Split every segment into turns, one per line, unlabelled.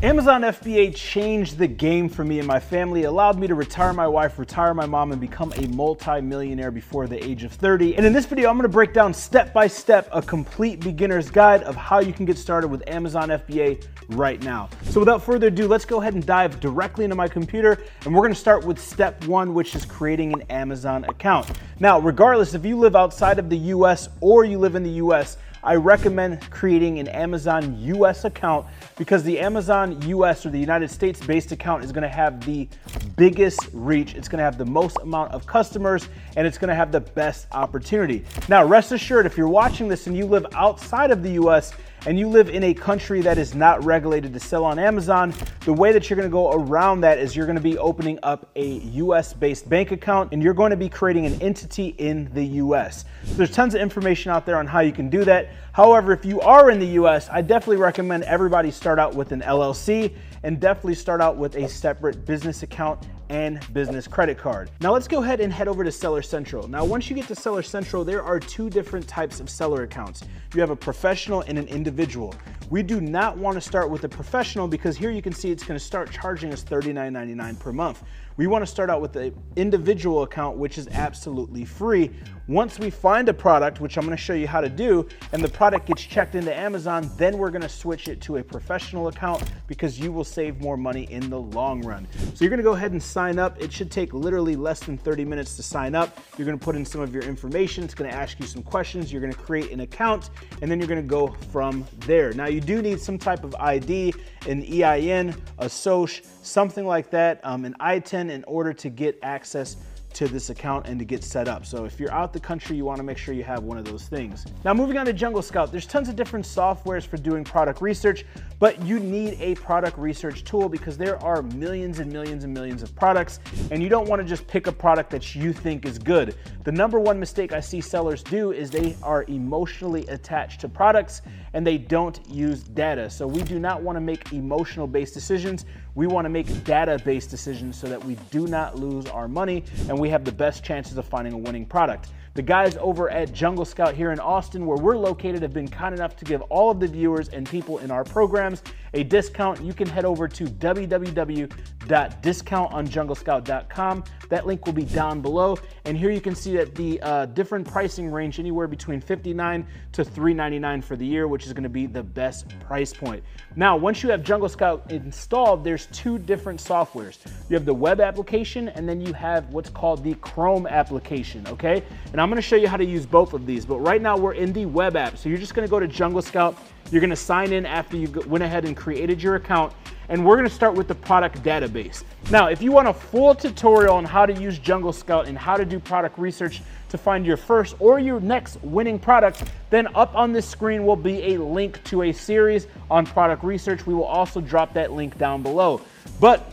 Amazon FBA changed the game for me and my family, allowed me to retire my wife, retire my mom, and become a multi-millionaire before the age of 30. And in this video, I'm gonna break down step by step a complete beginner's guide of how you can get started with Amazon FBA right now. So without further ado, let's go ahead and dive directly into my computer, and we're gonna start with step one, which is creating an Amazon account. Now, regardless if you live outside of the US or you live in the US, I recommend creating an Amazon US account because the Amazon US or the United States based account is gonna have the biggest reach, it's gonna have the most amount of customers, and it's gonna have the best opportunity. Now, rest assured, if you're watching this and you live outside of the US and you live in a country that is not regulated to sell on Amazon, the way that you're gonna go around that is you're gonna be opening up a US based bank account and you're going to be creating an entity in the US. So there's tons of information out there on how you can do that. However, if you are in the US, I definitely recommend everybody start out with an LLC and definitely start out with a separate business account and business credit card. Now let's go ahead and head over to Seller Central. Now once you get to Seller Central, there are two different types of seller accounts. You have a professional and an individual. We do not want to start with a professional because here you can see it's going to start charging us $39.99 per month. We want to start out with the individual account, which is absolutely free. Once we find a product, which I'm going to show you how to do, and the product gets checked into Amazon, then we're going to switch it to a professional account because you will save more money in the long run. So you're going to go ahead and sign up. It should take literally less than 30 minutes to sign up. You're going to put in some of your information. It's going to ask you some questions. You're going to create an account, and then you're going to go from there. Now you do need some type of ID, an EIN, a SOCH, something like that, an ITIN in order to get access to this account and to get set up. So if you're out the country, you want to make sure you have one of those things. Now moving on to Jungle Scout, there's tons of different softwares for doing product research, but you need a product research tool because there are millions and millions and millions of products, and you don't want to just pick a product that you think is good. The number one mistake I see sellers do is they are emotionally attached to products and they don't use data. So we do not want to make emotional based decisions. We want to make data based decisions so that we do not lose our money and we have the best chances of finding a winning product. The guys over at Jungle Scout here in Austin, where we're located, have been kind enough to give all of the viewers and people in our programs a discount. You can head over to www.discountonjunglescout.com. That link will be down below. And here you can see that the different pricing range anywhere between $59 to $399 for the year, which is going to be the best price point. Now, once you have Jungle Scout installed, there's two different softwares. You have the web application, and then you have what's called the Chrome application, okay? And I'm going to show you how to use both of these, but right now we're in the web app. So you're just going to go to Jungle Scout. You're going to sign in after you went ahead and created your account, and we're going to start with the product database. Now, if you want a full tutorial on how to use Jungle Scout and how to do product research to find your first or your next winning product, then up on this screen will be a link to a series on product research. We will also drop that link down below. But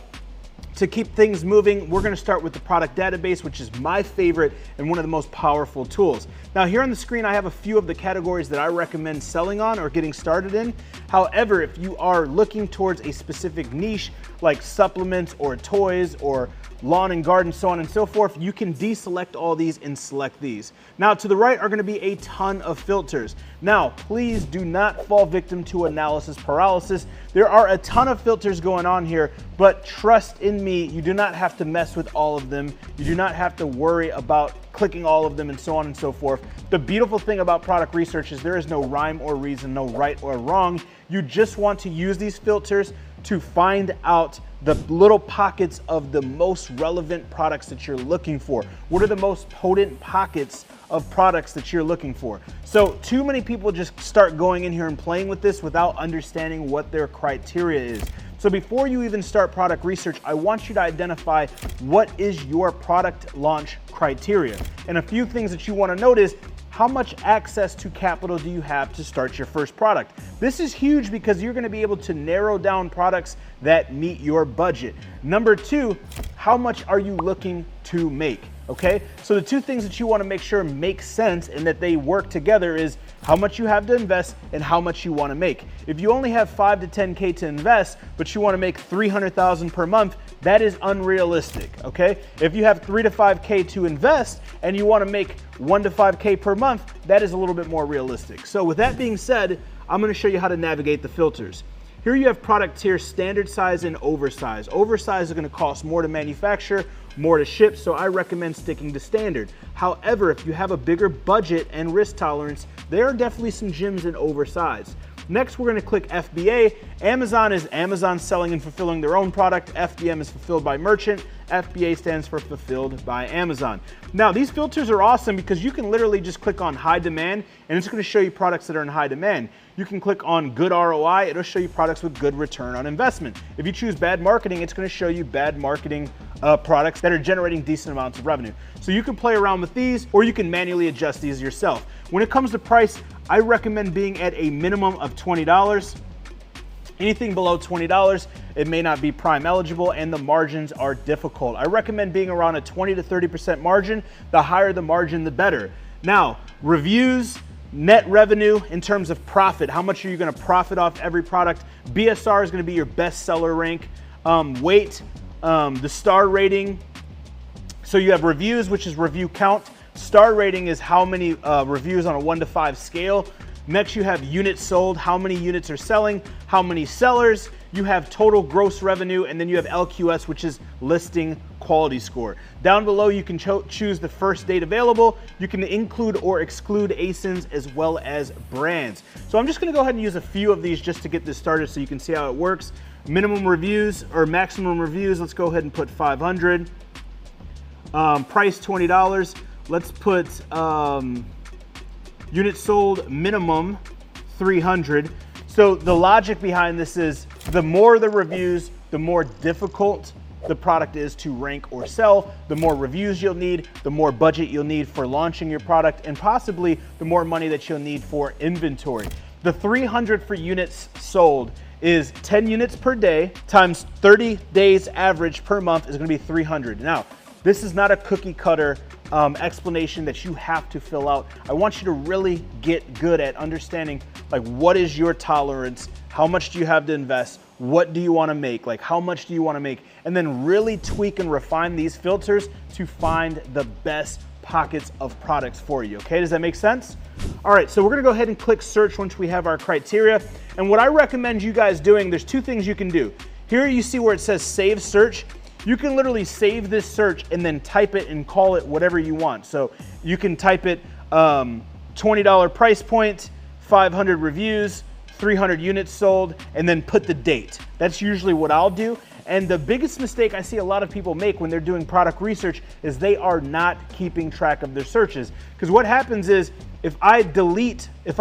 to keep things moving, we're gonna start with the product database, which is my favorite and one of the most powerful tools. Now here on the screen, I have a few of the categories that I recommend selling on or getting started in. However, if you are looking towards a specific niche like supplements or toys or lawn and garden, so on and so forth, you can deselect all these and select these. Now to the right are gonna be a ton of filters. Now, please do not fall victim to analysis paralysis. There are a ton of filters going on here, but trust in me, you do not have to mess with all of them. You do not have to worry about clicking all of them and so on and so forth. The beautiful thing about product research is there is no rhyme or reason, no right or wrong. You just want to use these filters to find out the little pockets of the most relevant products that you're looking for. What are the most potent pockets of products that you're looking for? So too many people just start going in here and playing with this without understanding what their criteria is. So before you even start product research, I want you to identify what is your product launch criteria. And a few things that you want to notice: how much access to capital do you have to start your first product? This is huge because you're gonna be able to narrow down products that meet your budget. Number two, how much are you looking to make? Okay, so the two things that you want to make sure make sense and that they work together is how much you have to invest and how much you want to make. If you only have 5 to 10K to invest, but you want to make 300,000 per month, that is unrealistic. Okay, if you have 3 to 5K to invest and you want to make 1 to 5K per month, that is a little bit more realistic. So with that being said, I'm going to show you how to navigate the filters. Here you have product tier standard size and oversize. Oversize is gonna cost more to manufacture, more to ship, so I recommend sticking to standard. However, if you have a bigger budget and risk tolerance, there are definitely some gems in oversize. Next, we're gonna click FBA. Amazon is Amazon selling and fulfilling their own product. FBM is fulfilled by merchant. FBA stands for fulfilled by Amazon. Now, these filters are awesome because you can literally just click on high demand and it's gonna show you products that are in high demand. You can click on good ROI, it'll show you products with good return on investment. If you choose bad marketing, it's gonna show you bad marketing products that are generating decent amounts of revenue. So you can play around with these or you can manually adjust these yourself. When it comes to price, I recommend being at a minimum of $20. Anything below $20, it may not be Prime eligible and the margins are difficult. I recommend being around a 20 to 30% margin. The higher the margin, the better. Now, reviews, net revenue in terms of profit. How much are you gonna profit off every product? BSR is gonna be your best seller rank. Weight, the star rating. So you have reviews, which is review count. Star rating is how many reviews on a 1 to 5 scale. Next, you have units sold, how many units are selling, how many sellers. You have total gross revenue, and then you have LQS, which is listing quality score. Down below, you can choose the first date available. You can include or exclude ASINs as well as brands. So I'm just gonna go ahead and use a few of these just to get this started so you can see how it works. Minimum reviews or maximum reviews, let's go ahead and put 500. Price $20. Let's put units sold minimum 300. So the logic behind this is the more the reviews, the more difficult the product is to rank or sell. The more reviews you'll need, the more budget you'll need for launching your product, and possibly the more money that you'll need for inventory. The 300 for units sold is 10 units per day times 30 days average per month is gonna be 300. Now, this is not a cookie cutter explanation that you have to fill out. I want you to really get good at understanding like what is your tolerance, how much do you have to invest, what do you want to make, like how much do you want to make, and then really tweak and refine these filters to find the best pockets of products for you. Okay, does that make sense? All right, so we're gonna go ahead and click search once we have our criteria. And what I recommend you guys doing, there's two things you can do. Here you see where it says save search. You can literally save this search and then type it and call it whatever you want. So you can type it $20 price point, 500 reviews, 300 units sold, and then put the date. That's usually what I'll do. And the biggest mistake I see a lot of people make when they're doing product research is they are not keeping track of their searches. Because what happens is if I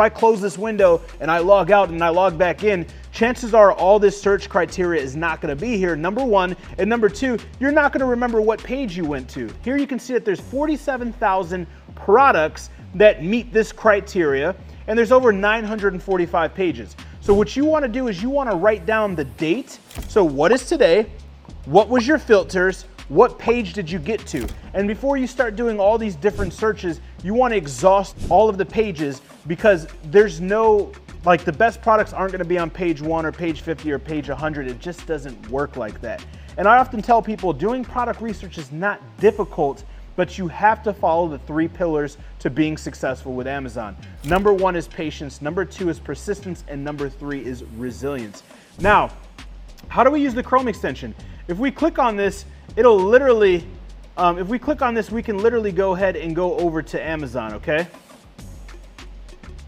close this window and I log out and I log back in, chances are all this search criteria is not gonna be here, number one. And number two, you're not gonna remember what page you went to. Here you can see that there's 47,000 products that meet this criteria, and there's over 945 pages. So what you wanna do is you wanna write down the date. So what is today? What was your filters? What page did you get to? And before you start doing all these different searches, you wanna exhaust all of the pages because there's no, like the best products aren't gonna be on page 1 or page 50 or page 100. It just doesn't work like that. And I often tell people doing product research is not difficult, but you have to follow the 3 pillars to being successful with Amazon. Number 1 is patience, number 2 is persistence, and number 3 is resilience. Now, how do we use the Chrome extension? If we click on this, it'll literally, if we click on this, we can literally go ahead and go over to Amazon, okay?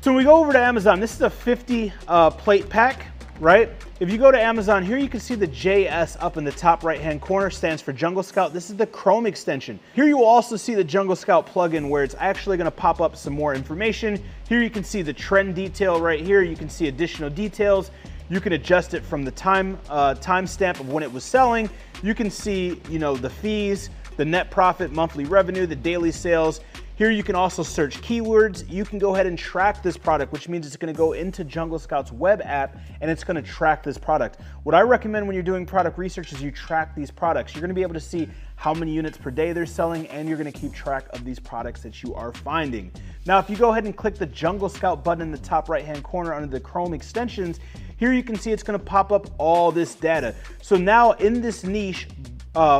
So when we go over to Amazon, this is a 50 plate pack, right? If you go to Amazon, here you can see the JS up in the top right-hand corner stands for Jungle Scout. This is the Chrome extension. Here you will also see the Jungle Scout plugin where it's actually gonna pop up some more information. Here you can see the trend detail right here. You can see additional details. You can adjust it from the timestamp of when it was selling. You can see, you know, the fees, the net profit, monthly revenue, the daily sales. Here you can also search keywords. You can go ahead and track this product, which means it's gonna go into Jungle Scout's web app and it's gonna track this product. What I recommend when you're doing product research is you track these products. You're gonna be able to see how many units per day they're selling, and you're gonna keep track of these products that you are finding. Now, if you go ahead and click the Jungle Scout button in the top right-hand corner under the Chrome extensions, here you can see it's gonna pop up all this data. So now in this niche,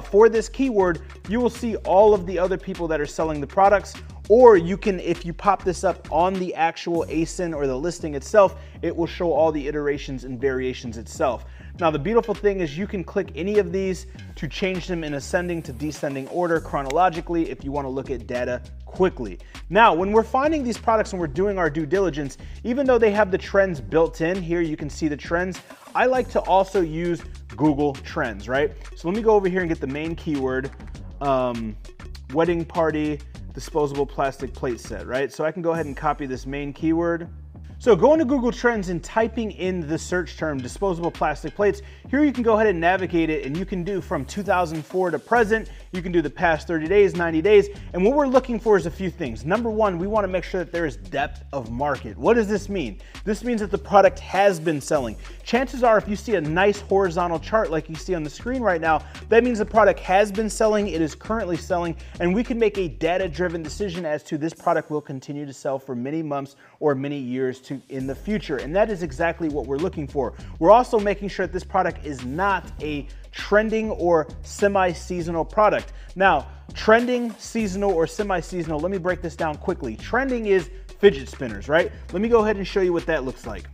for this keyword, you will see all of the other people that are selling the products, or you can, if you pop this up on the actual ASIN or the listing itself, it will show all the iterations and variations itself. Now, the beautiful thing is you can click any of these to change them in ascending to descending order chronologically if you want to look at data quickly. Now, when we're finding these products and we're doing our due diligence, even though they have the trends built in, here you can see the trends, I like to also use Google Trends, right? So let me go over here and get the main keyword, wedding party disposable plastic plate set, right? So I can go ahead and copy this main keyword. So going to Google Trends and typing in the search term disposable plastic plates, here you can go ahead and navigate it, and you can do from 2004 to present, you can do the past 30 days, 90 days, and what we're looking for is a few things. Number one, we want to make sure that there is depth of market. What does this mean? This means that the product has been selling. Chances are, if you see a nice horizontal chart like you see on the screen right now, that means the product has been selling, it is currently selling, and we can make a data-driven decision as to this product will continue to sell for many months or many years in the future. And that is exactly what we're looking for. We're also making sure that this product is not a trending or semi-seasonal product. Now, trending, seasonal, or semi-seasonal, let me break this down quickly. Trending is fidget spinners, right? Let me go ahead and show you what that looks like.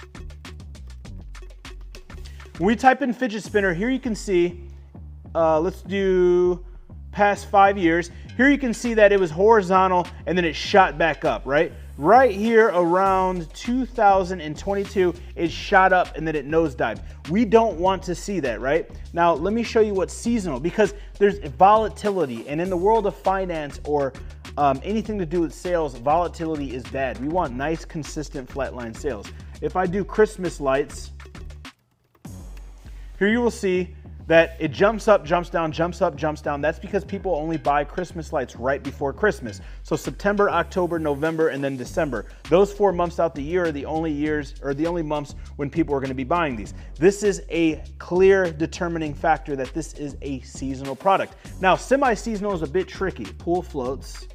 When we type in fidget spinner, here you can see, let's do past 5 years. Here you can see that it was horizontal and then it shot back up, right? Right here around 2022, it shot up and then it nosedived. We don't want to see that, right? Now, let me show you what's seasonal, because there's volatility, and in the world of finance or anything to do with sales, volatility is bad. We want nice, consistent, flatline sales. If I do Christmas lights, here you will see that it jumps up, jumps down, jumps up, jumps down. That's because people only buy Christmas lights right before Christmas. So September, October, November, and then December. Those 4 months out the year are the only years, or the only months when people are going to be buying these. This is a clear determining factor that this is a seasonal product. Now, semi-seasonal is a bit tricky. Pool floats.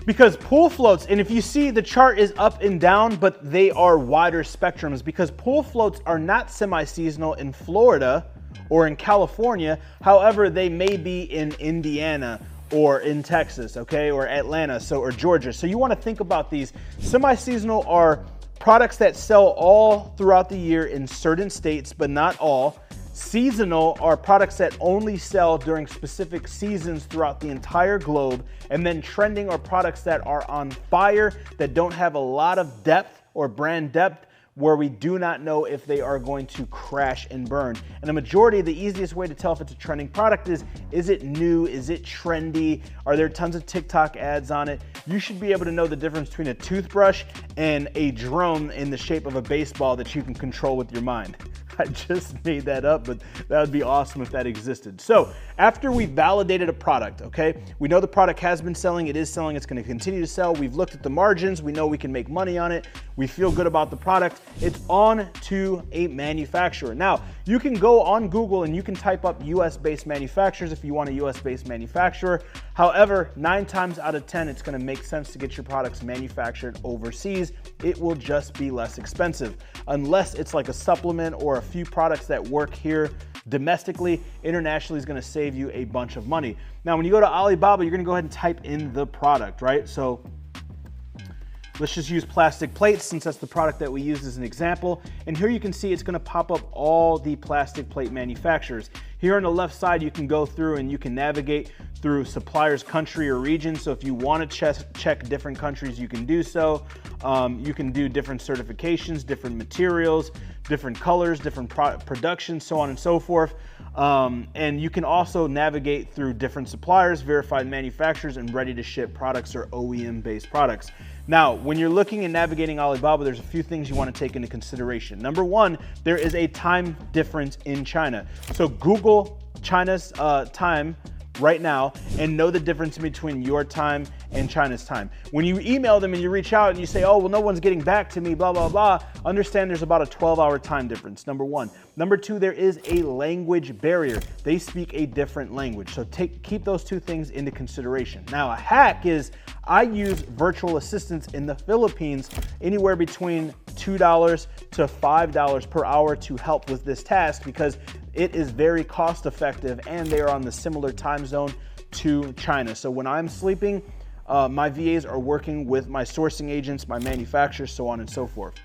Because pool floats, and if you see the chart is up and down, but they are wider spectrums, because pool floats are not semi-seasonal in Florida or in California. However, they may be in Indiana or in Texas, okay, or Atlanta, or Georgia. So you want to think about these. Semi-seasonal are products that sell all throughout the year in certain states, but not all. Seasonal are products that only sell during specific seasons throughout the entire globe. And then trending are products that are on fire, that don't have a lot of depth or brand depth, where we do not know if they are going to crash and burn. And the majority, the easiest way to tell if it's a trending product is it new? Is it trendy? Are there tons of TikTok ads on it? You should be able to know the difference between a toothbrush and a drone in the shape of a baseball that you can control with your mind. I just made that up, but that would be awesome if that existed. So after we validated a product, okay, we know the product has been selling, it is selling, it's going to continue to sell. We've looked at the margins, we know we can make money on it, we feel good about the product. It's on to a manufacturer. Now, you can go on Google and you can type up US-based manufacturers if you want a US-based manufacturer. However, 9 times out of 10, it's going to make sense to get your products manufactured overseas. It will just be less expensive, unless it's like a supplement or a few products that work here domestically. Internationally is going to save you a bunch of money. Now, when you go to Alibaba, you're going to go ahead and type in the product, right? So let's just use plastic plates, since that's the product that we used as an example. And here you can see it's going to pop up all the plastic plate manufacturers. Here on the left side, you can go through and you can navigate through suppliers, country, or region. So if you want to check different countries, you can do so. You can do different certifications, different materials, different colors, different production, so on and so forth. And you can also navigate through different suppliers, verified manufacturers, and ready to ship products or OEM-based products. Now, when you're looking and navigating Alibaba, there's a few things you want to take into consideration. Number one, there is a time difference in China. So Google China's time right now and know the difference between your time and China's time. When you email them and you reach out and you say, oh, well, no one's getting back to me, blah, blah, blah, understand there's about a 12-hour time difference, number one. Number two, there is a language barrier. They speak a different language. So keep those two things into consideration. Now, a hack is I use virtual assistants in the Philippines anywhere between $2 to $5 per hour to help with this task, because it is very cost effective and they are on the similar time zone to China. So when I'm sleeping, my VAs are working with my sourcing agents, my manufacturers, so on and so forth.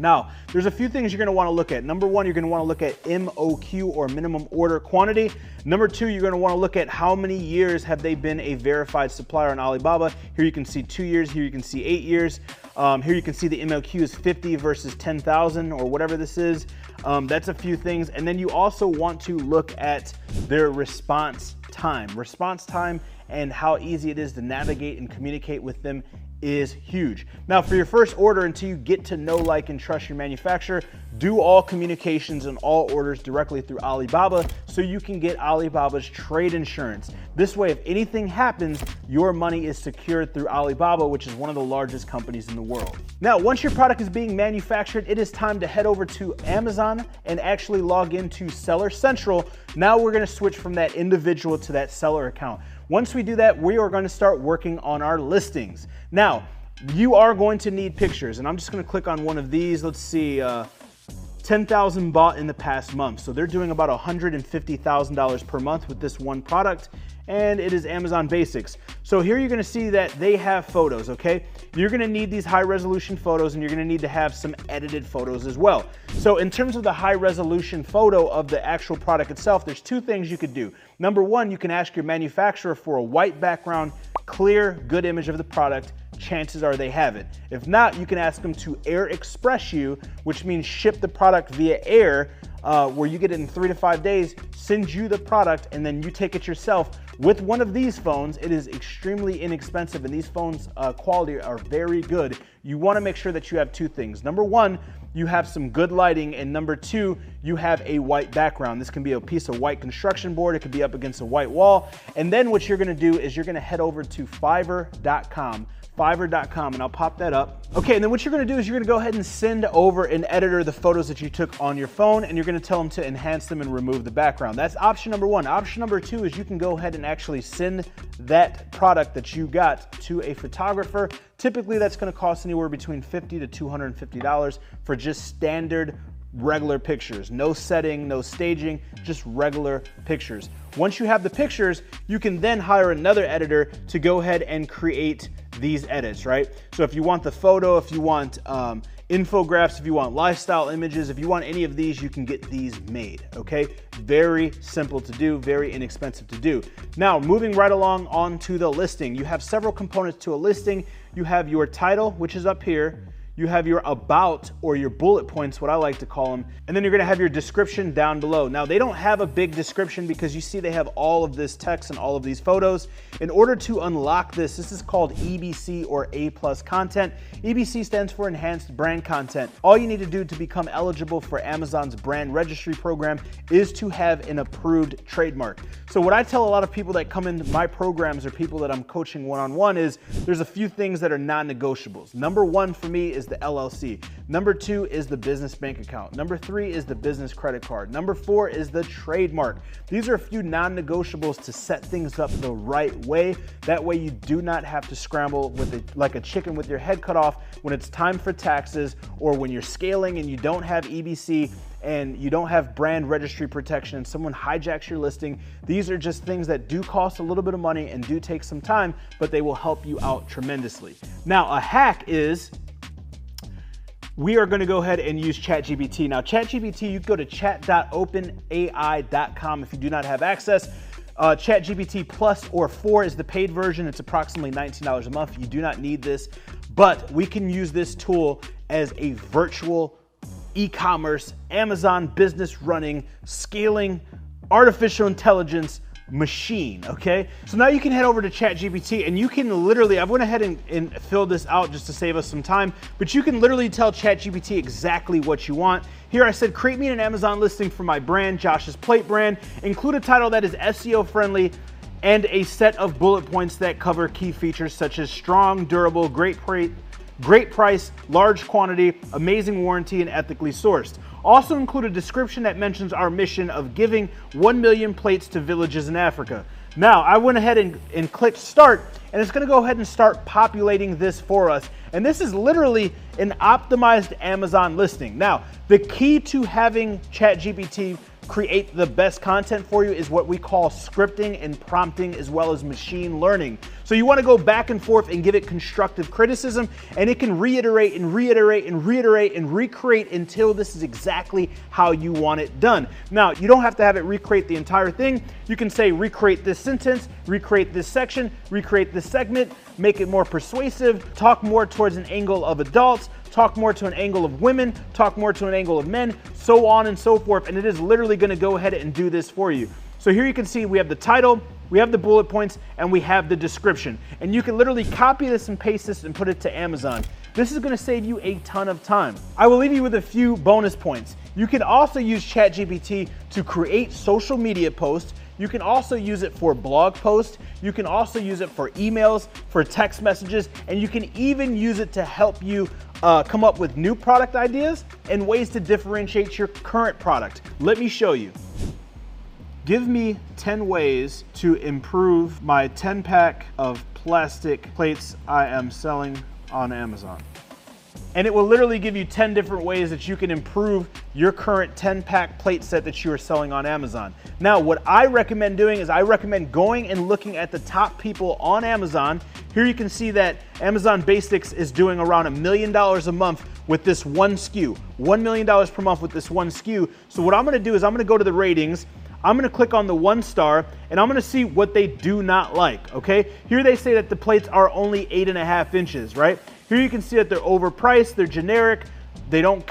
Now, there's a few things you're gonna wanna look at. Number one, you're gonna wanna look at MOQ, or minimum order quantity. Number two, you're gonna wanna look at how many years have they been a verified supplier on Alibaba. Here you can see 2 years, here you can see 8 years. Here you can see the MOQ is 50 versus 10,000 or whatever this is. That's a few things. And then you also want to look at their response time. Response time and how easy it is to navigate and communicate with them is huge. Now, for your first order, until you get to know, like, and trust your manufacturer, do all communications and all orders directly through Alibaba so you can get Alibaba's trade insurance. This way, if anything happens, your money is secured through Alibaba, which is one of the largest companies in the world. Now, once your product is being manufactured, it is time to head over to Amazon and actually log into Seller Central. Now we're gonna switch from that individual to that seller account. Once we do that, we are going to start working on our listings. Now, you are going to need pictures, and I'm just going to click on one of these. Let's see, 10,000 bought in the past month. So they're doing about $150,000 per month with this one product, and it is Amazon Basics. So here you're gonna see that they have photos, okay? You're gonna need these high resolution photos, and you're gonna need to have some edited photos as well. So in terms of the high resolution photo of the actual product itself, there's two things you could do. Number one, you can ask your manufacturer for a white background, clear, good image of the product. Chances are they have it. If not, you can ask them to air express you, which means ship the product via air, where you get it in 3 to 5 days, send you the product, and then you take it yourself. With one of these phones, it is extremely inexpensive, and these phones' quality are very good. You wanna make sure that you have two things. Number one, you have some good lighting, and number two, you have a white background. This can be a piece of white construction board, it could be up against a white wall. And then what you're gonna do is you're gonna head over to Fiverr.com. Fiverr.com, and I'll pop that up. Okay, and then what you're gonna do is you're gonna go ahead and send over an editor the photos that you took on your phone, and you're gonna tell them to enhance them and remove the background. That's option number one. Option number two is you can go ahead and actually send that product that you got to a photographer. Typically, that's gonna cost anywhere between $50 to $250 for just standard regular pictures. No setting, no staging, just regular pictures. Once you have the pictures, you can then hire another editor to go ahead and create these edits, right? So if you want the photo, if you want infographics, if you want lifestyle images, if you want any of these, you can get these made, okay? Very simple to do, very inexpensive to do. Now, moving right along onto the listing, you have several components to a listing. You have your title, which is up here. You have your about, or your bullet points, what I like to call them, and then you're gonna have your description down below. Now, they don't have a big description because you see they have all of this text and all of these photos. In order to unlock this, this is called EBC, or A+ content. EBC stands for Enhanced Brand Content. All you need to do to become eligible for Amazon's brand registry program is to have an approved trademark. So what I tell a lot of people that come into my programs, or people that I'm coaching one-on-one, is there's a few things that are non-negotiables. Number one for me is the LLC. Number two is the business bank account. Number three is the business credit card. Number four is the trademark. These are a few non-negotiables to set things up the right way. That way you do not have to scramble like a chicken with your head cut off when it's time for taxes, or when you're scaling and you don't have EBC and you don't have brand registry protection and someone hijacks your listing. These are just things that do cost a little bit of money and do take some time, but they will help you out tremendously. Now, a hack is we are going to go ahead and use ChatGPT. Now, ChatGPT, you can go to chat.openai.com if you do not have access. ChatGPT Plus or 4 is the paid version. It's approximately $19 a month. You do not need this, but we can use this tool as a virtual e-commerce, Amazon business running, scaling, artificial intelligence machine, okay? So now you can head over to ChatGPT and you can literally, I've went ahead and filled this out just to save us some time, but you can literally tell ChatGPT exactly what you want. Here I said, create me an Amazon listing for my brand, Josh's Plate brand. Include a title that is SEO friendly and a set of bullet points that cover key features such as strong, durable, great price, large quantity, amazing warranty, and ethically sourced. Also include a description that mentions our mission of giving 1 million plates to villages in Africa. Now, I went ahead and clicked start, and it's gonna go ahead and start populating this for us. And this is literally an optimized Amazon listing. Now, the key to having ChatGPT create the best content for you is what we call scripting and prompting, as well as machine learning. So you want to go back and forth and give it constructive criticism, and it can reiterate and reiterate and reiterate and recreate until this is exactly how you want it done. Now, you don't have to have it recreate the entire thing. You can say recreate this sentence, recreate this section, recreate this segment, make it more persuasive, talk more towards an angle of adults, talk more to an angle of women, talk more to an angle of men, so on and so forth. And it is literally going to go ahead and do this for you. So here you can see we have the title, we have the bullet points, and we have the description. And you can literally copy this and paste this and put it to Amazon. This is going to save you a ton of time. I will leave you with a few bonus points. You can also use ChatGPT to create social media posts. You can also use it for blog posts. You can also use it for emails, for text messages, and you can even use it to help you come up with new product ideas and ways to differentiate your current product. Let me show you. Give me 10 ways to improve my 10-pack of plastic plates I am selling on Amazon. And it will literally give you 10 different ways that you can improve your current 10-pack plate set that you are selling on Amazon. Now, what I recommend doing is I recommend going and looking at the top people on Amazon. Here you can see that Amazon Basics is doing around $1 million a month with this one SKU, $1 million per month with this one SKU. So what I'm gonna do is I'm gonna go to the ratings, I'm gonna click on the 1 star, and I'm gonna see what they do not like, okay? Here they say that the plates are only 8.5 inches, right? Here you can see that they're overpriced, they're generic, they don't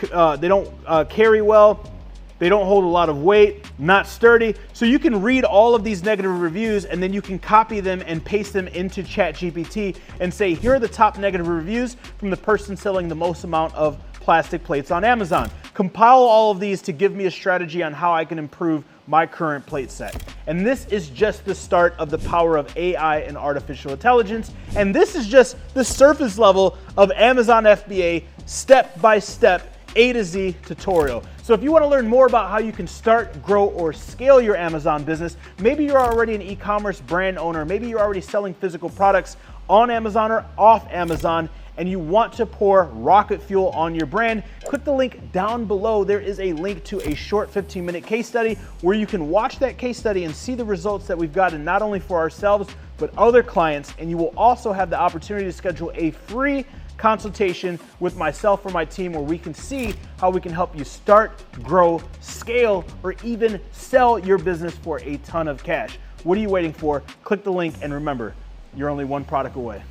carry well, they don't hold a lot of weight, not sturdy. So you can read all of these negative reviews, and then you can copy them and paste them into ChatGPT and say, here are the top negative reviews from the person selling the most amount of plastic plates on Amazon. Compile all of these to give me a strategy on how I can improve my current plate set. And this is just the start of the power of AI and artificial intelligence. And this is just the surface level of Amazon FBA step-by-step A to Z tutorial. So if you want to learn more about how you can start, grow, or scale your Amazon business, maybe you're already an e-commerce brand owner, maybe you're already selling physical products on Amazon or off Amazon, and you want to pour rocket fuel on your brand, click the link down below. There is a link to a short 15-minute case study where you can watch that case study and see the results that we've gotten, not only for ourselves, but other clients. And you will also have the opportunity to schedule a free consultation with myself or my team where we can see how we can help you start, grow, scale, or even sell your business for a ton of cash. What are you waiting for? Click the link, and remember, you're only one product away.